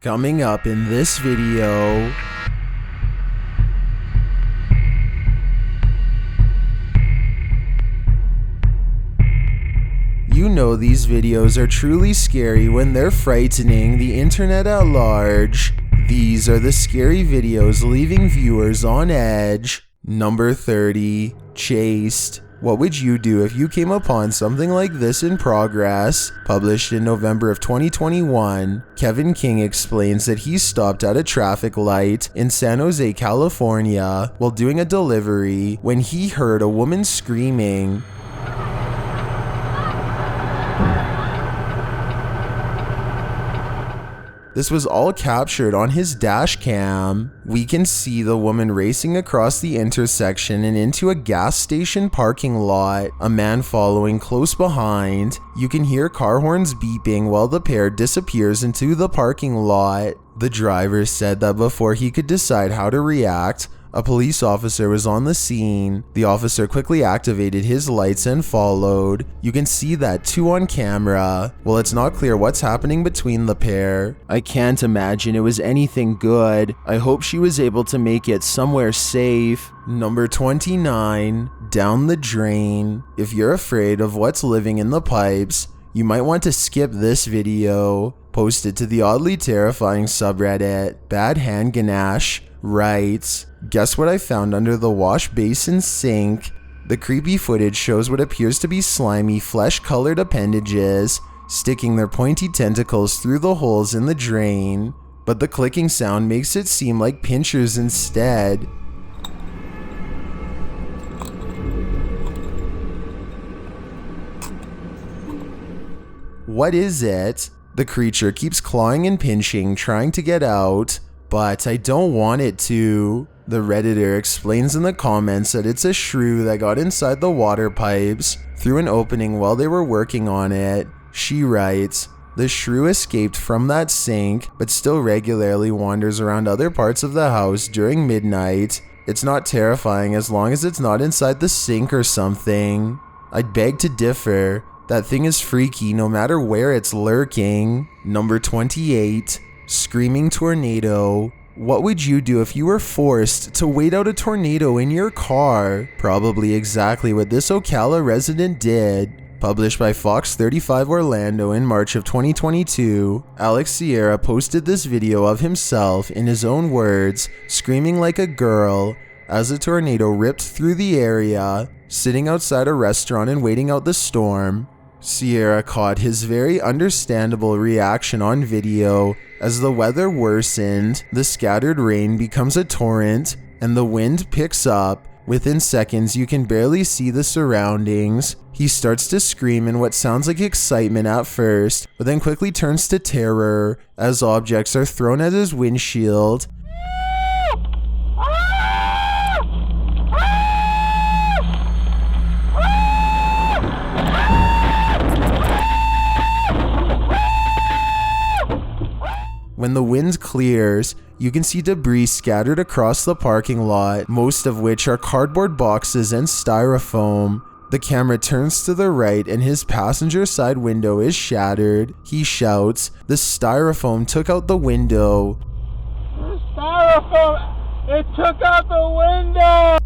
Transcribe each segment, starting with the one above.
Coming up in this video, you know these videos are truly scary when they're frightening the internet at large. These are the scary videos leaving viewers on edge. Number 30, Chased. What would you do if you came upon something like this in progress? Published in November of 2021, Kevin King explains that he stopped at a traffic light in San Jose, California while doing a delivery when he heard a woman screaming. This was all captured on his dash cam. We can see the woman racing across the intersection and into a gas station parking lot, a man following close behind. You can hear car horns beeping while the pair disappears into the parking lot. The driver said that before he could decide how to react, a police officer was on the scene. The officer quickly activated his lights and followed. You can see that too on camera. Well, it's not clear what's happening between the pair. I can't imagine it was anything good. I hope she was able to make it somewhere safe. Number 29, Down the Drain. If you're afraid of what's living in the pipes, you might want to skip this video. Posted to the oddly terrifying subreddit, Bad Hand Ganache writes, "Guess what I found under the wash basin sink?" The creepy footage shows what appears to be slimy, flesh-colored appendages sticking their pointy tentacles through the holes in the drain, but the clicking sound makes it seem like pinchers instead. What is it? The creature keeps clawing and pinching, trying to get out, but I don't want it to. The Redditor explains in the comments that it's a shrew that got inside the water pipes through an opening while they were working on it. She writes, "The shrew escaped from that sink, but still regularly wanders around other parts of the house during midnight. It's not terrifying as long as it's not inside the sink or something. I'd beg to differ. That thing is freaky no matter where it's lurking." Number 28, Screaming Tornado. What would you do if you were forced to wait out a tornado in your car? Probably exactly what this Ocala resident did. Published by Fox 35 Orlando in March of 2022, Alex Sierra posted this video of himself, in his own words, screaming like a girl as a tornado ripped through the area, sitting outside a restaurant and waiting out the storm. Sierra caught his very understandable reaction on video. As the weather worsened, the scattered rain becomes a torrent and the wind picks up. Within seconds, you can barely see the surroundings. He starts to scream in what sounds like excitement at first, but then quickly turns to terror as objects are thrown at his windshield. When the wind clears, you can see debris scattered across the parking lot, most of which are cardboard boxes and styrofoam. The camera turns to the right and his passenger side window is shattered. He shouts, "The styrofoam took out the window." The styrofoam, it took out the window!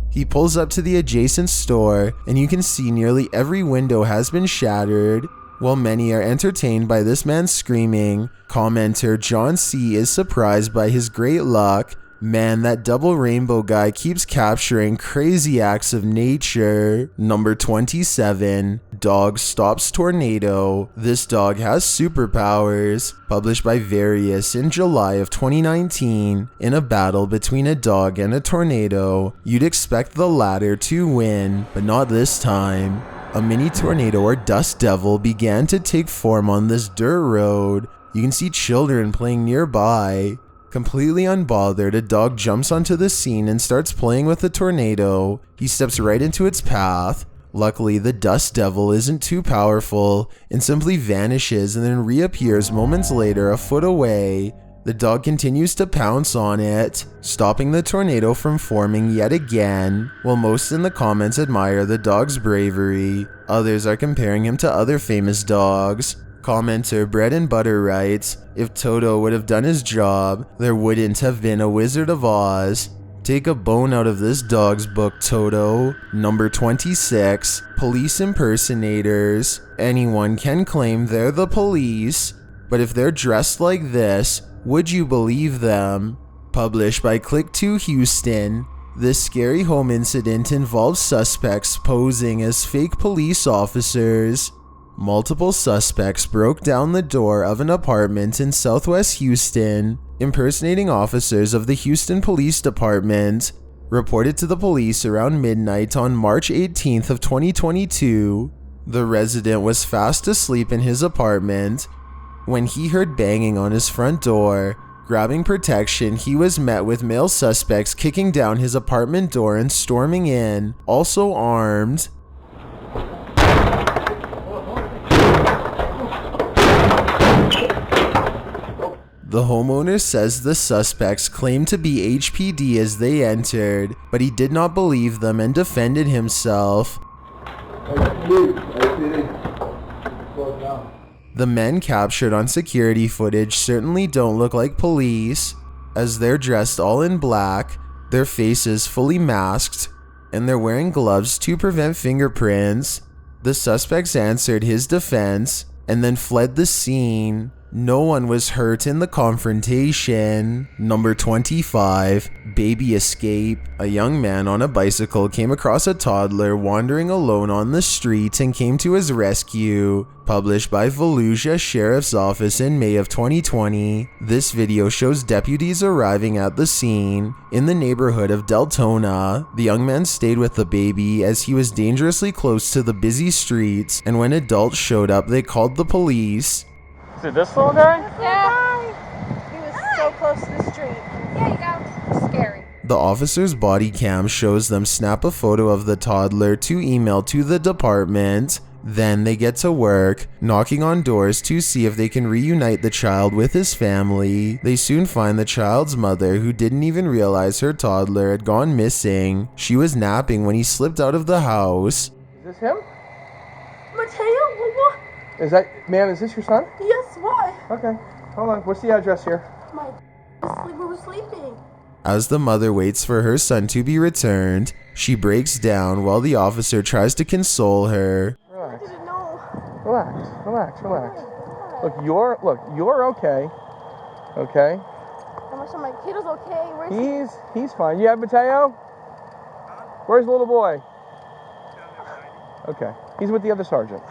He pulls up to the adjacent store and you can see nearly every window has been shattered. While many are entertained by this man's screaming, commenter John C. is surprised by his great luck. Man, that double rainbow guy keeps capturing crazy acts of nature. Number 27, Dog Stops Tornado. This dog has superpowers. Published by Various in July of 2019. In a battle between a dog and a tornado, you'd expect the latter to win, but not this time. A mini tornado or dust devil began to take form on this dirt road. You can see children playing nearby. Completely unbothered, a dog jumps onto the scene and starts playing with the tornado. He steps right into its path. Luckily, the dust devil isn't too powerful and simply vanishes and then reappears moments later a foot away. The dog continues to pounce on it, stopping the tornado from forming yet again. While most in the comments admire the dog's bravery, others are comparing him to other famous dogs. Commenter Bread and Butter writes, if Toto would have done his job, there wouldn't have been a Wizard of Oz. Take a bone out of this dog's book, Toto. Number 26, police impersonators. Anyone can claim they're the police, but if they're dressed like this, would you believe them? Published by Click2 Houston. This scary home incident involves suspects posing as fake police officers. Multiple suspects broke down the door of an apartment in Southwest Houston, impersonating officers of the Houston Police Department. Reported to the police around midnight on March 18th of 2022. The resident was fast asleep in his apartment when he heard banging on his front door. Grabbing protection, he was met with male suspects kicking down his apartment door and storming in, also armed. The homeowner says the suspects claimed to be HPD as they entered, but he did not believe them and defended himself. The men captured on security footage certainly don't look like police, as they're dressed all in black, their faces fully masked, and they're wearing gloves to prevent fingerprints. The suspects answered his defense and then fled the scene. No one was hurt in the confrontation. Number 25, baby escape. A young man on a bicycle came across a toddler wandering alone on the street and came to his rescue. Published by Volusia Sheriff's Office in May of 2020. This video shows deputies arriving at the scene in the neighborhood of Deltona. The young man stayed with the baby as he was dangerously close to the busy streets, and when adults showed up, they called the police. Is it this little guy? Yeah. He was so close to the street. Yeah, you go. Scary. The officer's body cam shows them snap a photo of the toddler to email to the department. Then they get to work, knocking on doors to see if they can reunite the child with his family. They soon find the child's mother, who didn't even realize her toddler had gone missing. She was napping when he slipped out of the house. Is this him? Mateo, what? Is that, ma'am, is this your son? Yes, why? Okay, hold on. What's the address here? We were sleeping. As the mother waits for her son to be returned, she breaks down while the officer tries to console her. Relax. I didn't know. Relax. Look, you're okay. Okay? I'm sure my kid is okay. Where's he? He's fine. You have Mateo? Where's the little boy? Okay. He's with the other sergeant.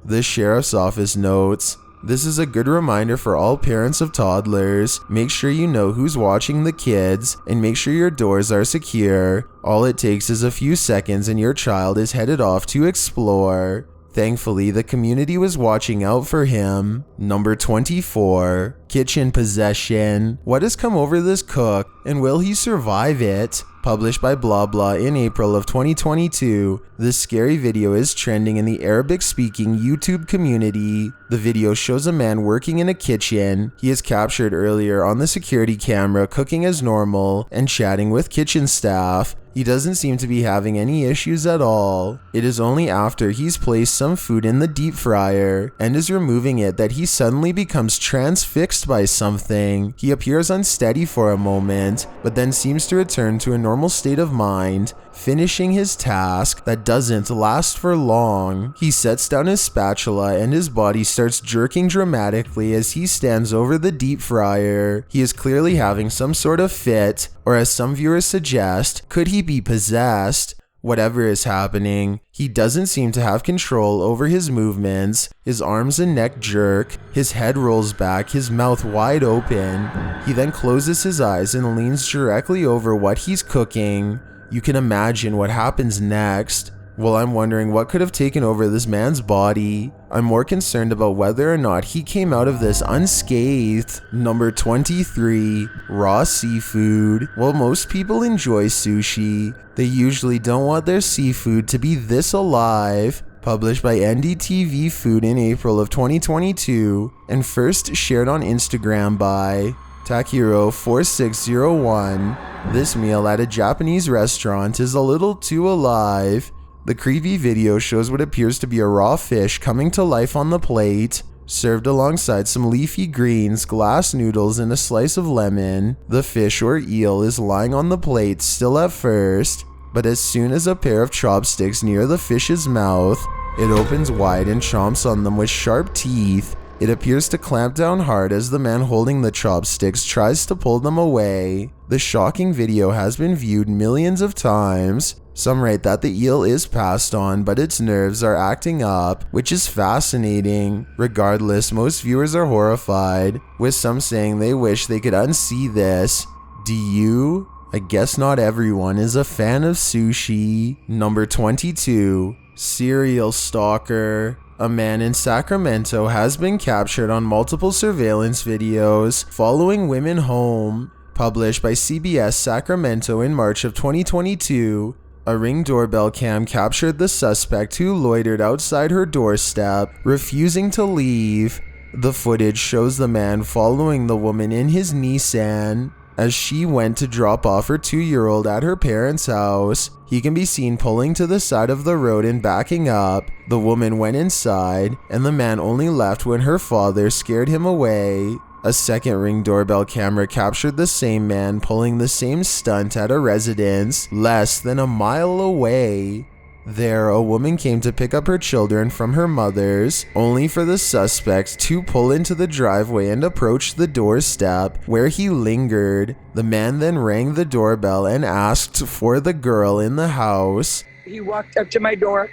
The sheriff's office notes, this is a good reminder for all parents of toddlers. Make sure you know who's watching the kids and make sure your doors are secure. All it takes is a few seconds and your child is headed off to explore. Thankfully, the community was watching out for him. Number 24, kitchen possession. What has come over this cook and will he survive it? Published by Blah Blah in April of 2022, this scary video is trending in the Arabic-speaking YouTube community. The video shows a man working in a kitchen. He is captured earlier on the security camera cooking as normal and chatting with kitchen staff. He doesn't seem to be having any issues at all. It is only after he's placed some food in the deep fryer and is removing it that he suddenly becomes transfixed by something. He appears unsteady for a moment, but then seems to return to a normal state of mind, finishing his task that doesn't last for long. He sets down his spatula and his body starts jerking dramatically as he stands over the deep fryer. He is clearly having some sort of fit, or as some viewers suggest, could he be possessed? Whatever is happening, he doesn't seem to have control over his movements. His arms and neck jerk, his head rolls back, his mouth wide open. He then closes his eyes and leans directly over what he's cooking. You can imagine what happens next. Well, I'm wondering what could have taken over this man's body. I'm more concerned about whether or not he came out of this unscathed. Number 23, raw seafood. While most people enjoy sushi, they usually don't want their seafood to be this alive. Published by NDTV Food in April of 2022 and first shared on Instagram by Takiro4601. This meal at a Japanese restaurant is a little too alive. The creepy video shows what appears to be a raw fish coming to life on the plate, served alongside some leafy greens, glass noodles, and a slice of lemon. The fish or eel is lying on the plate still at first, but as soon as a pair of chopsticks near the fish's mouth, it opens wide and chomps on them with sharp teeth. It appears to clamp down hard as the man holding the chopsticks tries to pull them away. The shocking video has been viewed millions of times. Some write that the eel is passed on, but its nerves are acting up, which is fascinating. Regardless, most viewers are horrified, with some saying they wish they could unsee this. Do you? I guess not everyone is a fan of sushi. Number 22. Serial Stalker. A man in Sacramento has been captured on multiple surveillance videos following women home. Published by CBS Sacramento in March of 2022, a Ring doorbell cam captured the suspect who loitered outside her doorstep, refusing to leave. The footage shows the man following the woman in his Nissan as she went to drop off her 2-year-old at her parents' house. He can be seen pulling to the side of the road and backing up. The woman went inside, and the man only left when her father scared him away. A second Ring doorbell camera captured the same man pulling the same stunt at a residence less than a mile away. There, a woman came to pick up her children from her mother's, only for the suspect to pull into the driveway and approach the doorstep, where he lingered. The man then rang the doorbell and asked for the girl in the house. He walked up to my door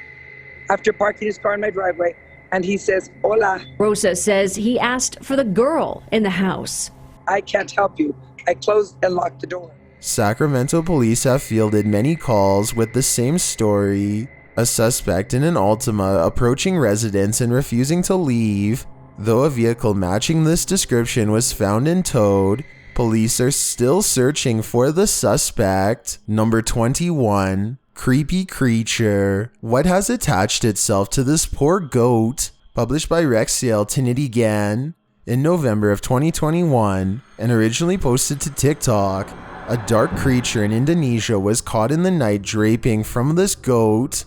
after parking his car in my driveway, and he says, "Hola." Rosa says he asked for the girl in the house. "I can't help you." I closed and locked the door. Sacramento police have fielded many calls with the same story. A suspect in an Altima approaching residents and refusing to leave. Though a vehicle matching this description was found and towed, police are still searching for the suspect. Number 21. Creepy creature. What has attached itself to this poor goat? Published by Rexiel Tinitigan in November of 2021 and originally posted to TikTok. A dark creature in Indonesia was caught in the night draping from this goat.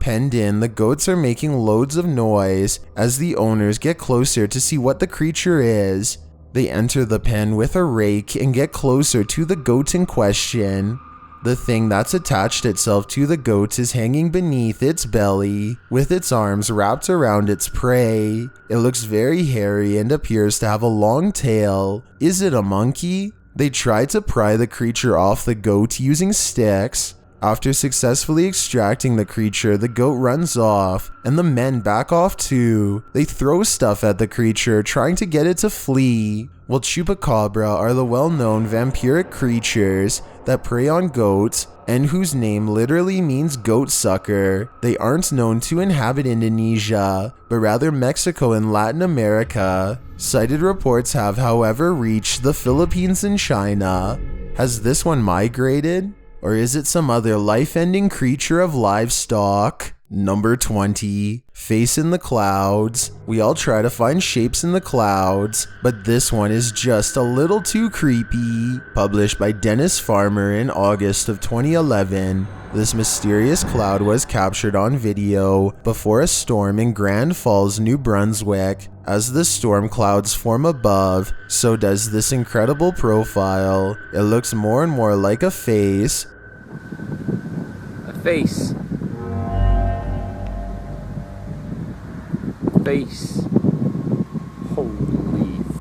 Penned in, the goats are making loads of noise as the owners get closer to see what the creature is. They enter the pen with a rake and get closer to the goat in question. The thing that's attached itself to the goat is hanging beneath its belly, with its arms wrapped around its prey. It looks very hairy and appears to have a long tail. Is it a monkey? They try to pry the creature off the goat using sticks. After successfully extracting the creature, the goat runs off, and the men back off too. They throw stuff at the creature, trying to get it to flee. While chupacabra are the well-known vampiric creatures that prey on goats, and whose name literally means goat sucker, they aren't known to inhabit Indonesia, but rather Mexico and Latin America. Cited reports have, however, reached the Philippines and China. Has this one migrated? Or is it some other life-ending creature of livestock? Number 20. Face in the clouds. We all try to find shapes in the clouds, but this one is just a little too creepy. Published by Dennis Farmer in August of 2011. This mysterious cloud was captured on video before a storm in Grand Falls, New Brunswick. As the storm clouds form above, so does this incredible profile. It looks more and more like a face. A face. Face. Holy f***.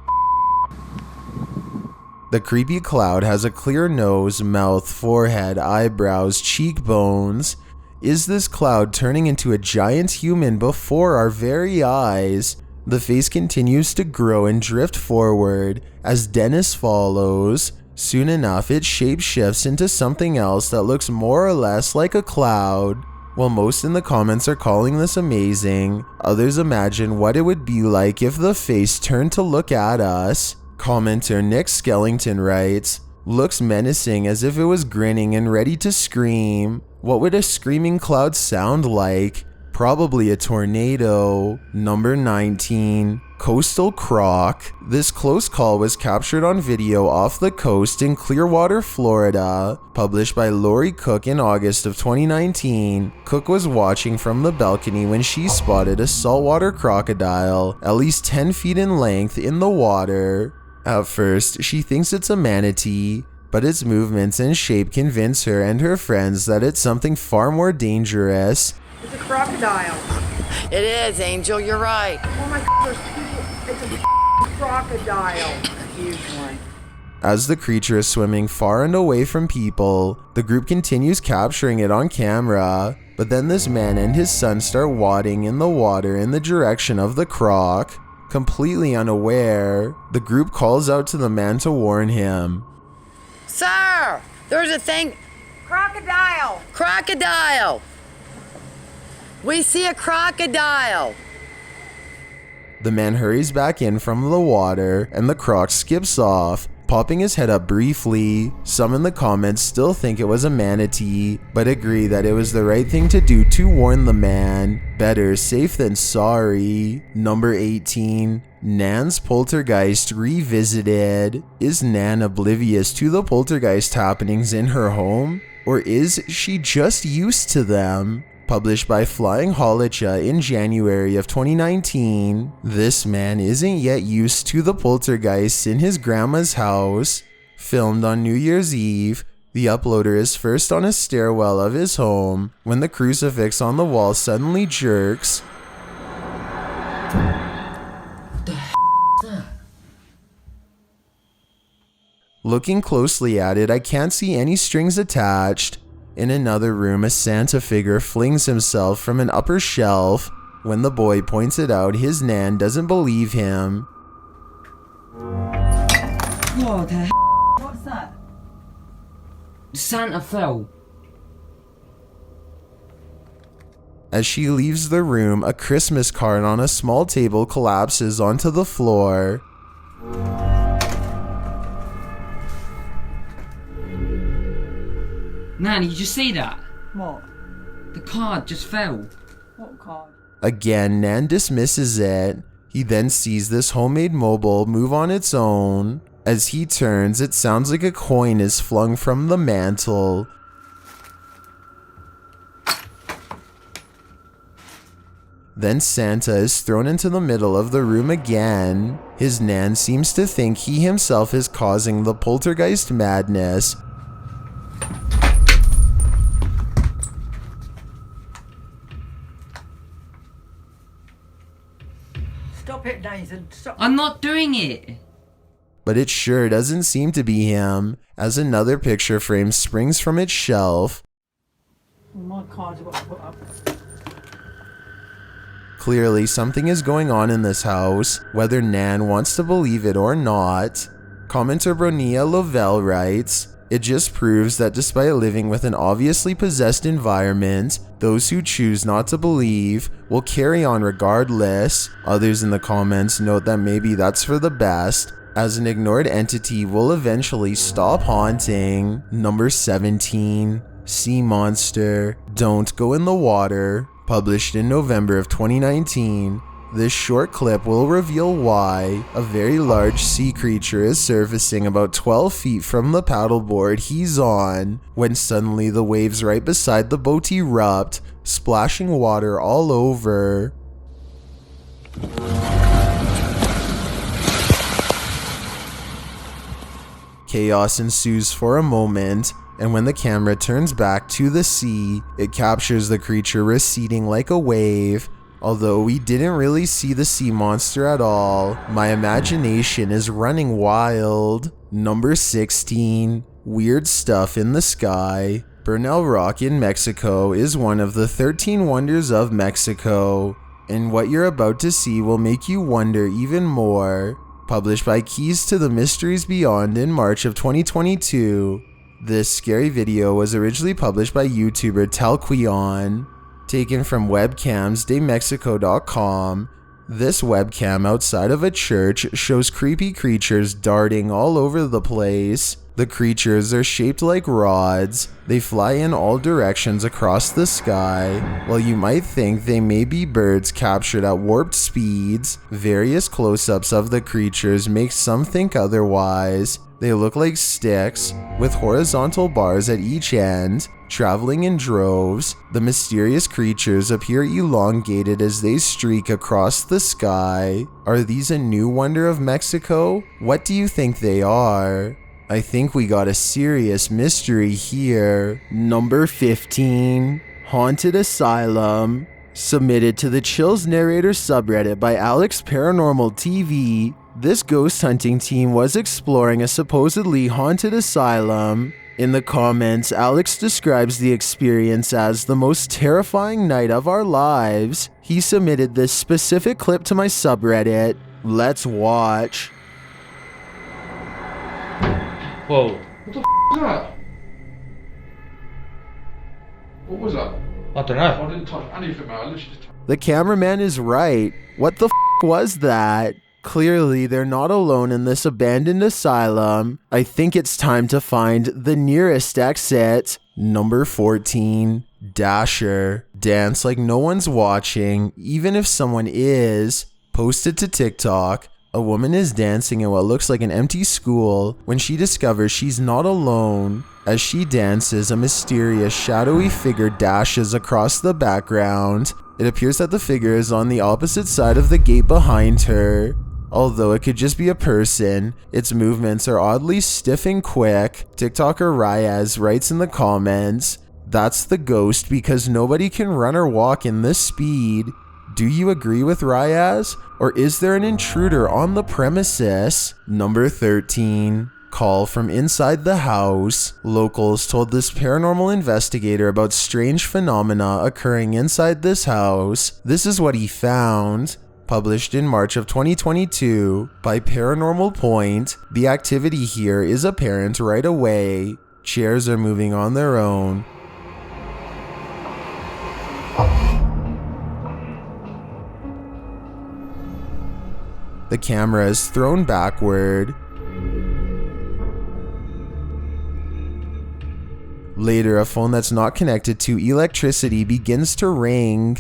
The creepy cloud has a clear nose, mouth, forehead, eyebrows, cheekbones. Is this cloud turning into a giant human before our very eyes? The face continues to grow and drift forward as Dennis follows. Soon enough, its shape shifts into something else that looks more or less like a cloud. While most in the comments are calling this amazing, others imagine what it would be like if the face turned to look at us. Commenter Nick Skellington writes, "Looks menacing as if it was grinning and ready to scream. What would a screaming cloud sound like? probably a tornado. Number 19. Coastal Croc. This close call was captured on video off the coast in Clearwater, Florida. Published by Lori Cook in August of 2019. Cook was watching from the balcony when she spotted a saltwater crocodile, at least 10 feet in length, in the water. At first, she thinks it's a manatee, but its movements and shape convince her and her friends that it's something far more dangerous. It's a crocodile. It is, Angel, you're right. Oh my God, there's people. It's a crocodile. A huge one. As the creature is swimming far and away from people, the group continues capturing it on camera. But then this man and his son start wading in the water in the direction of the croc. Completely unaware, the group calls out to the man to warn him. Sir, there's a thing. Crocodile. Crocodile. We see a crocodile. The man hurries back in from the water and the croc skips off, popping his head up briefly. Some in the comments still think it was a manatee, but agree that it was the right thing to do to warn the man. Better safe than sorry. Number 18. Nan's Poltergeist Revisited. Is Nan oblivious to the poltergeist happenings in her home? Or is she just used to them? Published by Flying Holicha in January of 2019. This man isn't yet used to the poltergeists in his grandma's house. Filmed on New Year's Eve, the uploader is first on a stairwell of his home when the crucifix on the wall suddenly jerks. Looking closely at it, I can't see any strings attached. In another room, a Santa figure flings himself from an upper shelf. When the boy points it out, his Nan doesn't believe him. What the hell? What's that? Santa fell. As she leaves the room, a Christmas card on a small table collapses onto the floor. Nan, did you see that? What? The card just fell. What card? Again, Nan dismisses it. He then sees this homemade mobile move on its own. As he turns, it sounds like a coin is flung from the mantle. Then Santa is thrown into the middle of the room again. His Nan seems to think he himself is causing the poltergeist madness. Stop it, Nathan. Stop. I'm not doing it. But it sure doesn't seem to be him, as another picture frame springs from its shelf. My cards have got to put up. Clearly, something is going on in this house, whether Nan wants to believe it or not. Commenter Bronia Lovell writes, "It just proves that despite living with an obviously possessed environment, those who choose not to believe will carry on regardless." Others in the comments note that maybe that's for the best, as an ignored entity will eventually stop haunting. Number 17. Sea Monster. Don't Go in the Water. Published in November of 2019. This short clip will reveal why a very large sea creature is surfacing about 12 feet from the paddleboard he's on, when suddenly the waves right beside the boat erupt, splashing water all over. Chaos ensues for a moment, and when the camera turns back to the sea, it captures the creature receding like a wave. Although we didn't really see the sea monster at all, my imagination is running wild. Number 16. Weird Stuff in the Sky. Bernal Rock in Mexico is one of the 13 wonders of Mexico, and what you're about to see will make you wonder even more. Published by Keys to the Mysteries Beyond in March of 2022. This scary video was originally published by YouTuber Talquion. Taken from webcamsdemexico.com, this webcam outside of a church shows creepy creatures darting all over the place. The The creatures are shaped like rods. They fly in all directions across the sky. While you might think they may be birds captured at warped speeds, various close-ups of the creatures make some think otherwise. They look like sticks, with horizontal bars at each end, traveling in droves. The mysterious creatures appear elongated as they streak across the sky. Are these a new wonder of Mexico? What do you think they are? I think we got a serious mystery here. Number 15, Haunted Asylum. Submitted to the Chills Narrator subreddit by Alex Paranormal TV. This ghost hunting team was exploring a supposedly haunted asylum. In the comments, Alex describes the experience as the most terrifying night of our lives. He submitted this specific clip to my subreddit. Let's watch. Whoa. What the f*** was that? What was that? I don't know. I didn't touch anything, man. I literally just... The cameraman is right. What the f*** was that? Clearly, they're not alone in this abandoned asylum. I think it's time to find the nearest exit. Number 14, Dasher. Dance like no one's watching, even if someone is. Posted to TikTok. A woman is dancing in what looks like an empty school when she discovers she's not alone. As she dances, a mysterious shadowy figure dashes across the background. It appears that the figure is on the opposite side of the gate behind her. Although it could just be a person, its movements are oddly stiff and quick. TikToker Ryaz writes in the comments, "That's the ghost because nobody can run or walk in this speed." Do you agree with Ryaz? Or is there an intruder on the premises? Number 13. Call from inside the house. Locals told this paranormal investigator about strange phenomena occurring inside this house. This is what he found. Published in March of 2022 by Paranormal Point, the activity here is apparent right away. Chairs are moving on their own. The camera is thrown backward. Later, a phone that's not connected to electricity begins to ring.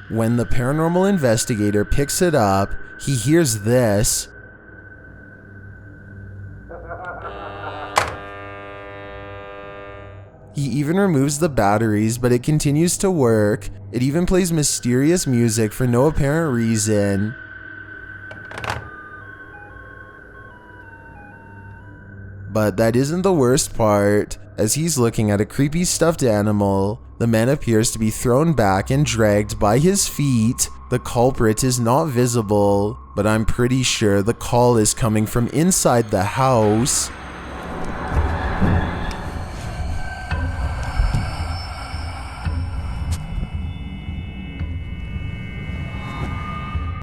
When the paranormal investigator picks it up, he hears this. He even removes the batteries, but it continues to work. It even plays mysterious music for no apparent reason. But that isn't the worst part. As he's looking at a creepy stuffed animal, the man appears to be thrown back and dragged by his feet. The culprit is not visible, but I'm pretty sure the call is coming from inside the house.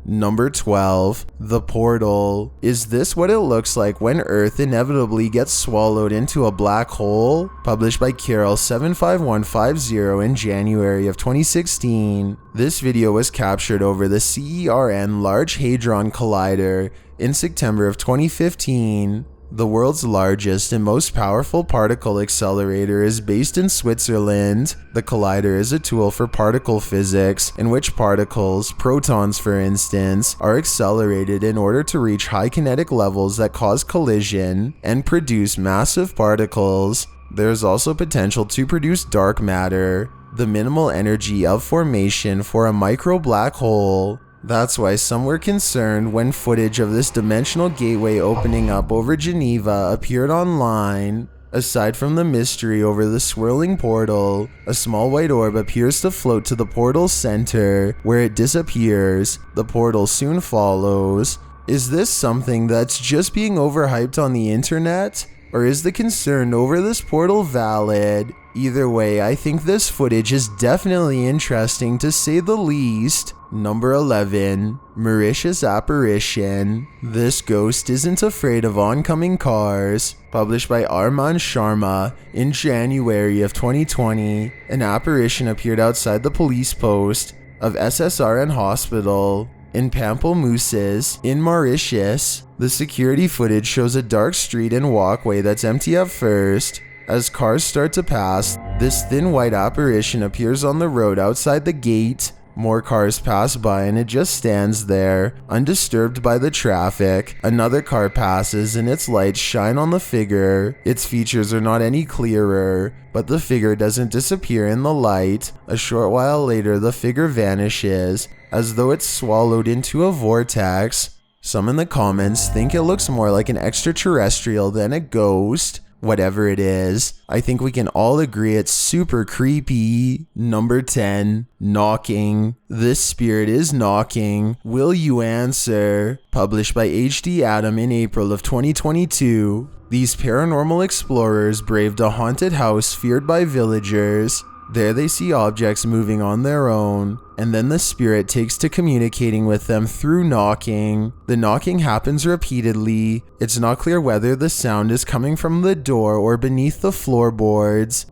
Number 12, the portal. Is this what it looks like when Earth inevitably gets swallowed into a black hole? Published by Carol75150 in January of 2016. This video was captured over the CERN Large Hadron Collider in September of 2015. The world's largest and most powerful particle accelerator is based in Switzerland. The collider is a tool for particle physics in which particles, protons for instance, are accelerated in order to reach high kinetic levels that cause collision and produce massive particles. There's also potential to produce dark matter, the minimal energy of formation for a micro black hole. That's why some were concerned when footage of this dimensional gateway opening up over Geneva appeared online. Aside from the mystery over the swirling portal, a small white orb appears to float to the portal's center, where it disappears. The portal soon follows. Is this something that's just being overhyped on the internet? Or is the concern over this portal valid? Either way, I think this footage is definitely interesting to say the least. Number 11, Mauritius Apparition. This ghost isn't afraid of oncoming cars. Published by Arman Sharma in January of 2020, an apparition appeared outside the police post of SSRN Hospital in Pamplemousses in Mauritius. The security footage shows a dark street and walkway that's empty at first. As cars start to pass, this thin white apparition appears on the road outside the gate. More cars pass by and it just stands there, undisturbed by the traffic. Another car passes and its lights shine on the figure. Its features are not any clearer, but the figure doesn't disappear in the light. A short while later, the figure vanishes, as though it's swallowed into a vortex. Some in the comments think it looks more like an extraterrestrial than a ghost. Whatever it is, I think we can all agree it's super creepy. Number 10, knocking. This spirit is knocking. Will you answer? Published by HD Adam in April of 2022. These paranormal explorers braved a haunted house feared by villagers. There they see objects moving on their own, and then the spirit takes to communicating with them through knocking. The knocking happens repeatedly. It's not clear whether the sound is coming from the door or beneath the floorboards.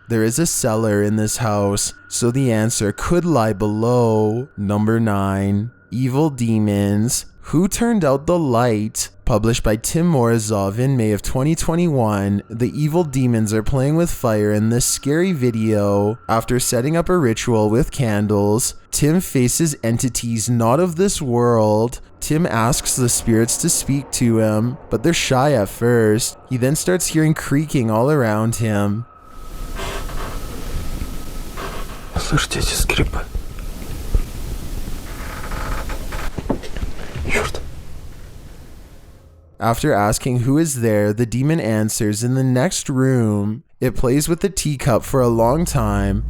There is a cellar in this house, so the answer could lie below. Number 9. Evil Demons. Who Turned Out the Light? Published by Tim Morozov in May of 2021, the evil demons are playing with fire in this scary video. After setting up a ritual with candles, Tim faces entities not of this world. Tim asks the spirits to speak to him, but they're shy at first. He then starts hearing creaking all around him. Слышите эти скрипы? After asking who is there, the demon answers in the next room. It plays with the teacup for a long time.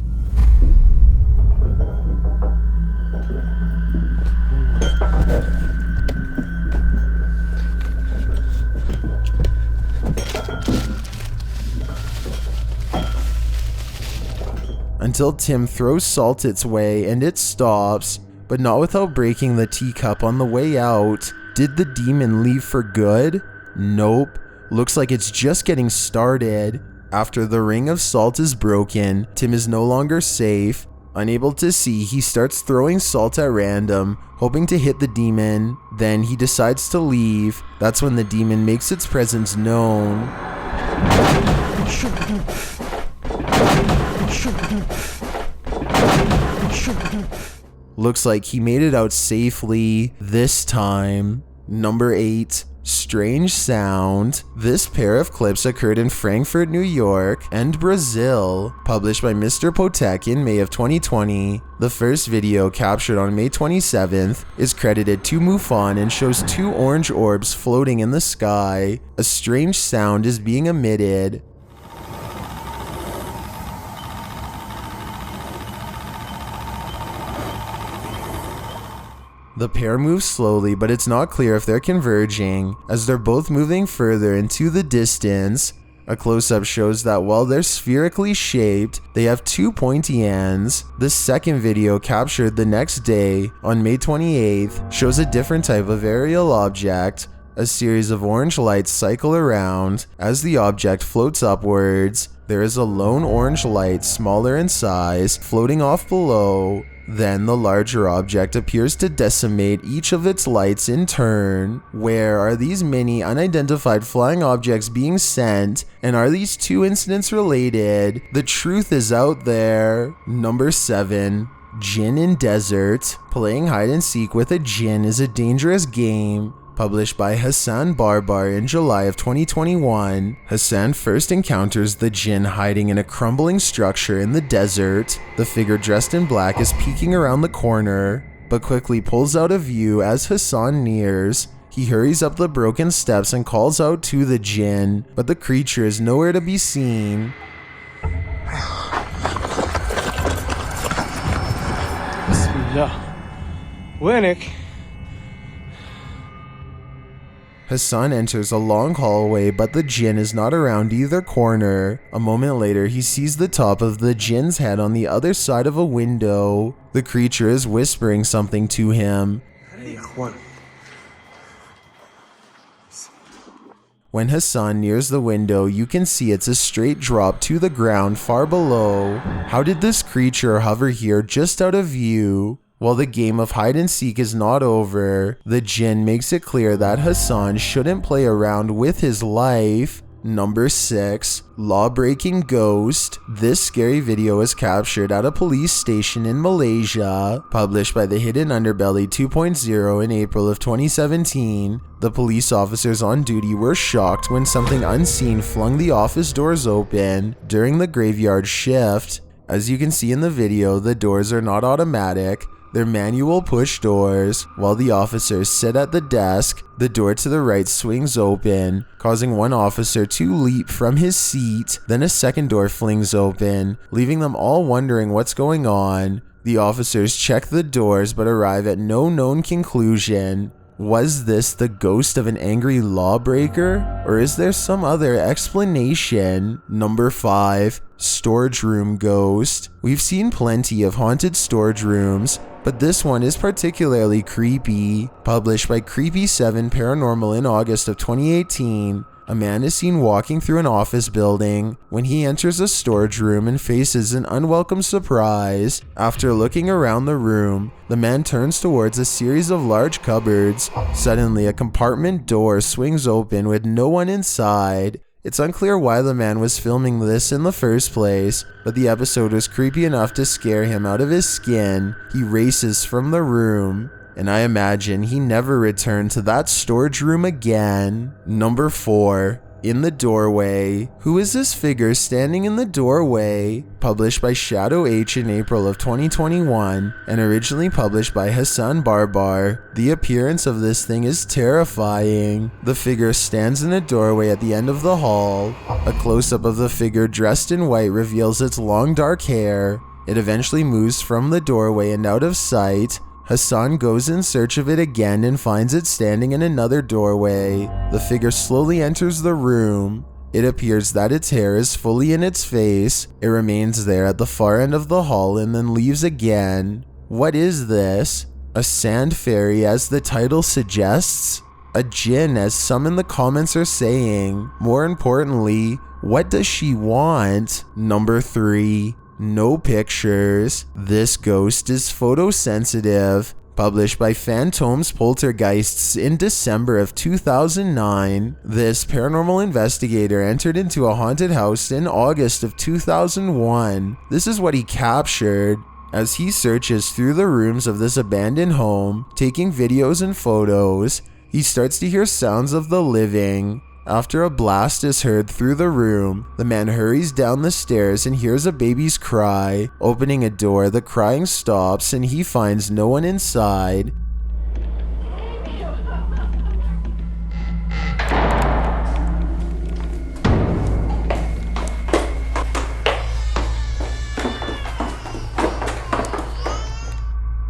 Until Tim throws salt its way and it stops, but not without breaking the teacup on the way out. Did the demon leave for good? Nope. Looks like it's just getting started. After the ring of salt is broken, Tim is no longer safe. Unable to see, he starts throwing salt at random, hoping to hit the demon. Then he decides to leave. That's when the demon makes its presence known. Looks like he made it out safely this time. Number 8, Strange Sound. This pair of clips occurred in Frankfurt, New York and Brazil. Published by Mr. Potek in May of 2020. The first video, captured on May 27th, is credited to MUFON and shows 2 orange orbs floating in the sky. A strange sound is being emitted. The pair moves slowly, but it's not clear if they're converging, as they're both moving further into the distance. A close-up shows that while they're spherically shaped, they have 2 pointy ends. The second video, captured the next day, on May 28th, shows a different type of aerial object. A series of orange lights cycle around. As the object floats upwards, there is a lone orange light, smaller in size, floating off below. Then the larger object appears to decimate each of its lights in turn. Where are these many unidentified flying objects being sent? And are these 2 incidents related? The truth is out there. Number 7. Djinn in Desert. Playing hide and seek with a djinn is a dangerous game. Published by Hassan Barbar in July of 2021, Hassan first encounters the djinn hiding in a crumbling structure in the desert. The figure dressed in black is peeking around the corner, but quickly pulls out of view as Hassan nears. He hurries up the broken steps and calls out to the djinn, but the creature is nowhere to be seen. Hassan enters a long hallway, but the Djinn is not around either corner. A moment later, he sees the top of the Djinn's head on the other side of a window. The creature is whispering something to him. When Hassan nears the window, you can see it's a straight drop to the ground far below. How did this creature hover here just out of view? While the game of hide and seek is not over, the Djinn makes it clear that Hassan shouldn't play around with his life. Number 6. Law-breaking ghost. This scary video is captured at a police station in Malaysia. Published by the Hidden Underbelly 2.0 in April of 2017. The police officers on duty were shocked when something unseen flung the office doors open during the graveyard shift. As you can see in the video, the doors are not automatic. They're manual push doors. While the officers sit at the desk, the door to the right swings open, causing one officer to leap from his seat. Then a second door flings open, leaving them all wondering what's going on. The officers check the doors but arrive at no known conclusion. Was this the ghost of an angry lawbreaker? Or is there some other explanation? Number 5. Storage room ghost. We've seen plenty of haunted storage rooms, but this one is particularly creepy. Published by Creepy7 Paranormal in August of 2018, a man is seen walking through an office building when he enters a storage room and faces an unwelcome surprise. After looking around the room, the man turns towards a series of large cupboards. Suddenly, a compartment door swings open with no one inside. It's unclear why the man was filming this in the first place, but the episode was creepy enough to scare him out of his skin. He races from the room, and I imagine he never returned to that storage room again. Number 4. In the doorway. Who is this figure standing in the doorway? Published by Shadow H in April of 2021 and originally published by Hassan Barbar. The appearance of this thing is terrifying. The figure stands in a doorway at the end of the hall. A close-up of the figure dressed in white reveals its long dark hair. It eventually moves from the doorway and out of sight. Hassan goes in search of it again and finds it standing in another doorway. The figure slowly enters the room. It appears that its hair is fully in its face. It remains there at the far end of the hall and then leaves again. What is this? A sand fairy, as the title suggests? A Djinn, as some in the comments are saying? More importantly, what does she want? Number 3. No pictures. This ghost is photosensitive. Published by Phantom's Poltergeists in December of 2009. This paranormal investigator entered into a haunted house in August of 2001. This is what he captured. As he searches through the rooms of this abandoned home, taking videos and photos, he starts to hear sounds of the living. After a blast is heard through the room, the man hurries down the stairs and hears a baby's cry. Opening a door, the crying stops and he finds no one inside.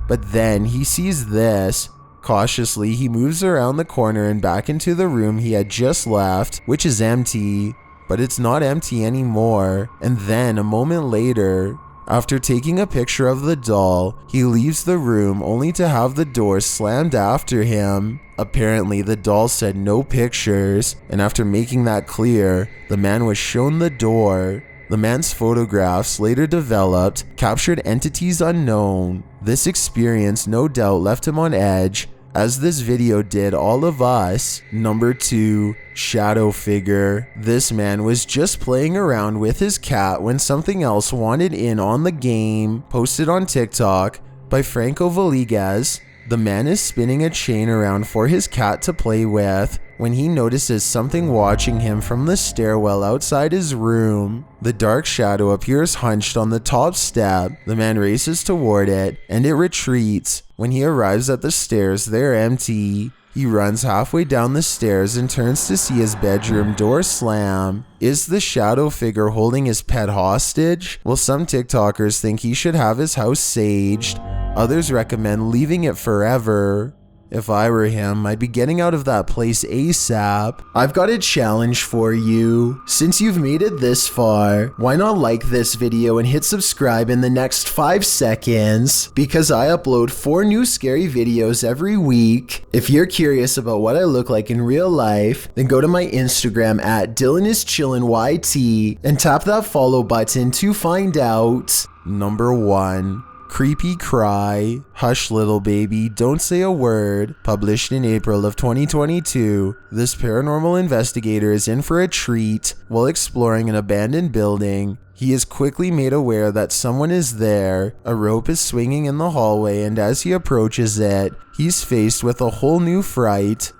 But then he sees this. Cautiously, he moves around the corner and back into the room he had just left, which is empty. But it's not empty anymore. And then, a moment later, after taking a picture of the doll, he leaves the room only to have the door slammed after him. Apparently, the doll said no pictures, and after making that clear, the man was shown the door. The man's photographs, later developed, captured entities unknown. This experience no doubt left him on edge, as this video did all of us. Number 2. Shadow figure. This man was just playing around with his cat when something else wanted in on the game. Posted on TikTok by Franco Villegas. The man is spinning a chain around for his cat to play with when he notices something watching him from the stairwell outside his room. The dark shadow appears hunched on the top step. The man races toward it, and it retreats. When he arrives at the stairs, they're empty. He runs halfway down the stairs and turns to see his bedroom door slam. Is the shadow figure holding his pet hostage? Well, some TikTokers think he should have his house saged. Others recommend leaving it forever. If I were him, I'd be getting out of that place ASAP. I've got a challenge for you. Since you've made it this far, why not like this video and hit subscribe in the next 5 seconds? Because I upload 4 new scary videos every week. If you're curious about what I look like in real life, then go to my Instagram at DylanIsChillinYT and tap that follow button to find out. Number 1. Creepy Cry, Hush Little Baby, Don't Say a Word, published in April of 2022. This paranormal investigator is in for a treat while exploring an abandoned building. He is quickly made aware that someone is there. A rope is swinging in the hallway, and as he approaches it, he's faced with a whole new fright.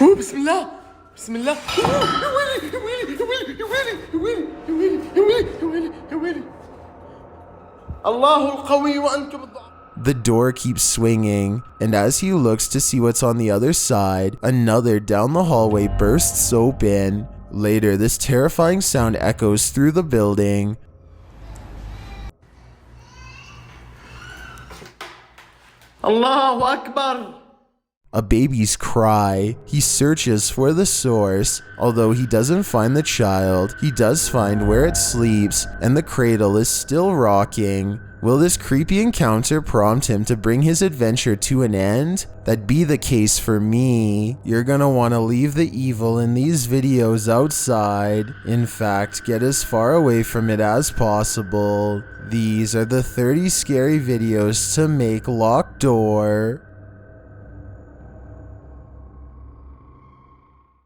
Oh, Bismillah! Bismillah! The door keeps swinging, and as he looks to see what's on the other side, another down the hallway bursts open. Later, this terrifying sound echoes through the building. Allahu Akbar! A baby's cry. He searches for the source. Although he doesn't find the child, he does find where it sleeps, and the cradle is still rocking. Will this creepy encounter prompt him to bring his adventure to an end? That'd be the case for me. You're gonna want to leave the evil in these videos outside. In fact, get as far away from it as possible. These are the 30 scary videos to make Locked Door.